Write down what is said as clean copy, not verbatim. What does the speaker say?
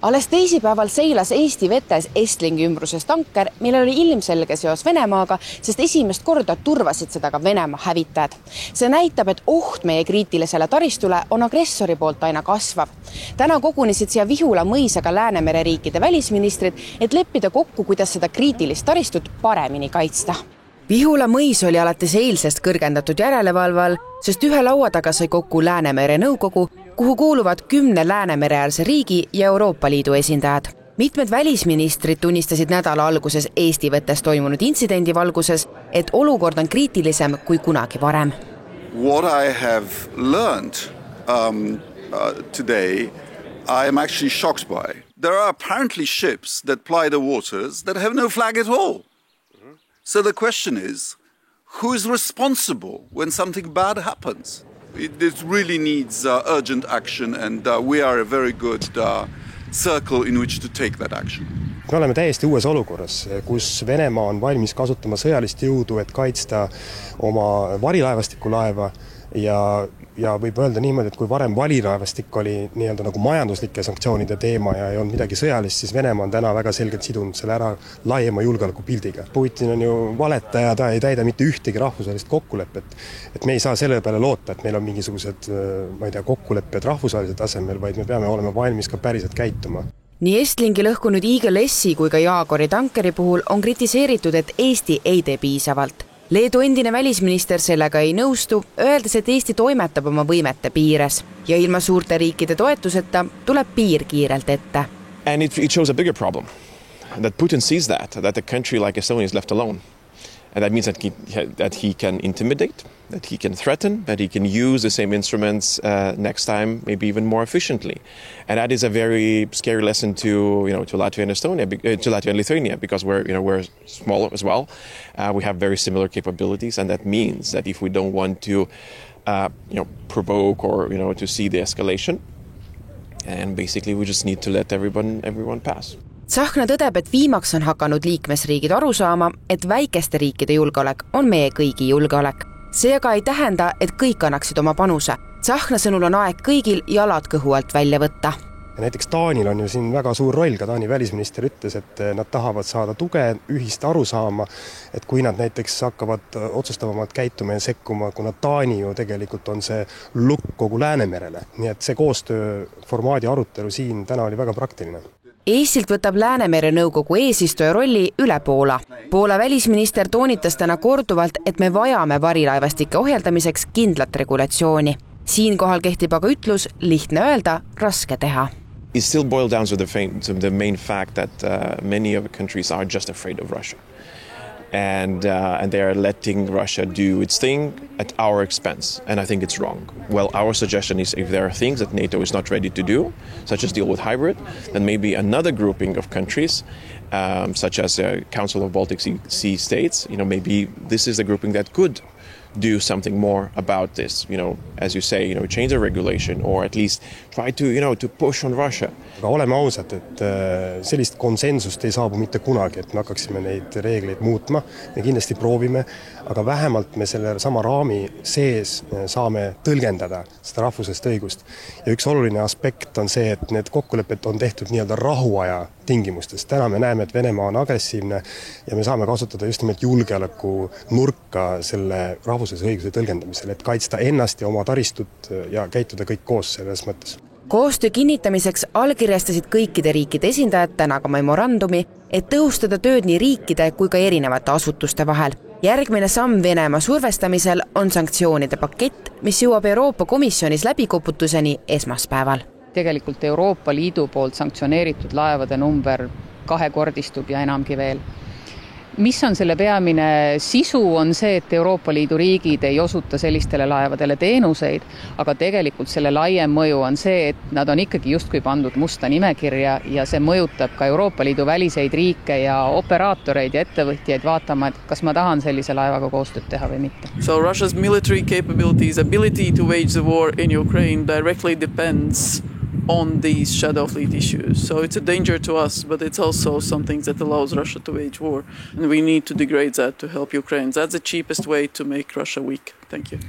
Alles teisipäeval seilas Eesti vetes Estlingi ümbruses tanker, millel oli ilmselge seos Venemaaga, sest esimest korda turvasid seda ka Venemaa hävitajad. See näitab, et oht meie kriitilisele taristule on agressori poolt aina kasvav. Täna kogunesid siia Vihula mõisaga Läänemere riikide välisministrid, et leppida kokku, kuidas seda kriitilist taristut paremini kaitsta. Vihula mõis oli alates eilsest kõrgendatud järelevalval, sest ühe laua taga sai kokku Läänemere nõukogu, kuhu kuuluvad 10 Läänemereäärse riigi ja Euroopa Liidu esindajad. Mitmed välisministrid tunnistasid nädala alguses Eesti vetes toimunud intsidendi valguses, et olukord on kriitilisem kui kunagi varem. What I have learned today, I am actually shocked by. There are apparently ships that ply the waters that have no flag at all. So the question is, who is responsible when something bad happens? It really needs urgent action and we are a very good circle in which to take that action. Me oleme täiesti uues olukorras, kus Venemaa on valmis kasutama sõjalist jõudu, et kaitsta oma varilaevastiku laeva ja võib öelda niimoodi, et kui varem varilaevastik oli nii-öelda nagu majanduslike sanktsioonide teema ja ei olnud midagi sõjalist, siis Venemaa on täna väga selgelt sidunud selle ära laiema julgeolekupildiga. Putin on ju valetaja, ta ei täida mitte ühtegi rahvusvahelist kokkulepet. Et me ei saa selle peale loota, et meil on mingisugused kokkulepped rahvusvahelisel tasemel, vaid me peame olema valmis ka päriselt käituma. Nii Estlingi lõhkunud Eagle S-i kui ka Jaagori tankeri puhul on kritiseeritud, et Eesti ei tee piisavalt. Leedu endine välisminister sellega ei nõustu, öeldes, et Eesti toimetab oma võimete piires ja ilma suurte riikide toetuseta tuleb piir kiirelt ette. And it shows a bigger problem, that Putin sees that a country like Estonia is left alone. And that means that he can intimidate, that he can threaten, that he can use the same instruments next time, maybe even more efficiently. And that is a very scary lesson to Latvia and Estonia, to Latvia and Lithuania, because we're small as well. We have very similar capabilities, and that means that if we don't want to provoke or to see the escalation, and basically we just need to let everyone pass. Tsahkna tõdeb, et viimaks on hakanud liikmesriigid aru saama, et väikeste riikide julgeolek on meie kõigi julgeolek. See aga ei tähenda, et kõik annaksid oma panuse. Tsahkna sõnul on aeg kõigil jalad kõhu alt välja võtta. Ja näiteks Taanil on ju siin väga suur roll, ka Taani välisminister ütles, et nad tahavad saada tuge, ühist aru saama, et kui nad näiteks hakkavad otsustavamalt käituma ja sekkuma, kuna Taani ju tegelikult on see lukk kogu Läänemerele. Nii et see koostööformaadi arutelu siin täna oli väga praktiline. Eestilt võtab Läänemere nõukogu eesistuja rolli üle Poola. Poola välisminister toonitas täna korduvalt, et me vajame varilaevastike ohjeldamiseks kindlat regulatsiooni. Siinkohal kehtib aga ütlus, lihtne öelda, raske teha. It still boils down to the main fact that many of the countries are just afraid of Russia. And they are letting Russia do its thing at our expense. And I think it's wrong. Well, our suggestion is if there are things that NATO is not ready to do, such as deal with hybrid, then maybe another grouping of countries, such as the Council of Baltic Sea States, maybe this is the grouping that could do something more about this, as you say, change the regulation or at least try to push on Russia. Aga oleme ausad, et sellist konsensust ei saabu mitte kunagi, et me hakkaksime neid reegleid muutma. Me kindlasti proovime, aga vähemalt me selle sama raami sees saame tõlgendada seda rahvusest õigust. Ja üks oluline aspekt on see, et need kokkulepped on tehtud nii-öelda rahuaja tingimustes. Täna me näeme, et Venemaa on agressiivne ja me saame kasutada just nimelt julgeoleku nurka selle rahvusest õiguse tõlgendamisel, et kaitsta ennast ja oma taristut ja käituda kõik koos selles mõttes. Koostöö kinnitamiseks allkirjastasid kõikide riikide esindajad täna ka memorandumi, et tõhustada tööd nii riikide kui ka erinevate asutuste vahel. Järgmine samm Venemaa survestamisel on sanktsioonide pakett, mis jõuab Euroopa Komisjonis läbikoputuseni esmaspäeval. Tegelikult Euroopa Liidu poolt sanktsioneeritud laevade number kahekordistub ja enamgi veel. Mis on selle peamine sisu on see, et Euroopa Liidu riigid ei osuta sellistele laevadele teenuseid, aga tegelikult selle laiem mõju on see, et nad on ikkagi justkui pandud musta nimekirja ja see mõjutab ka Euroopa Liidu väliseid riike ja operaatoreid ja ettevõtjaid vaatama, et kas ma tahan sellise laevaga koostööd teha või mitte. So Russia's military capabilities, ability to wage the war in Ukraine directly depends on these shadow fleet issues. So it's a danger to us, but it's also something that allows Russia to wage war. And we need to degrade that to help Ukraine. That's the cheapest way to make Russia weak. Thank you.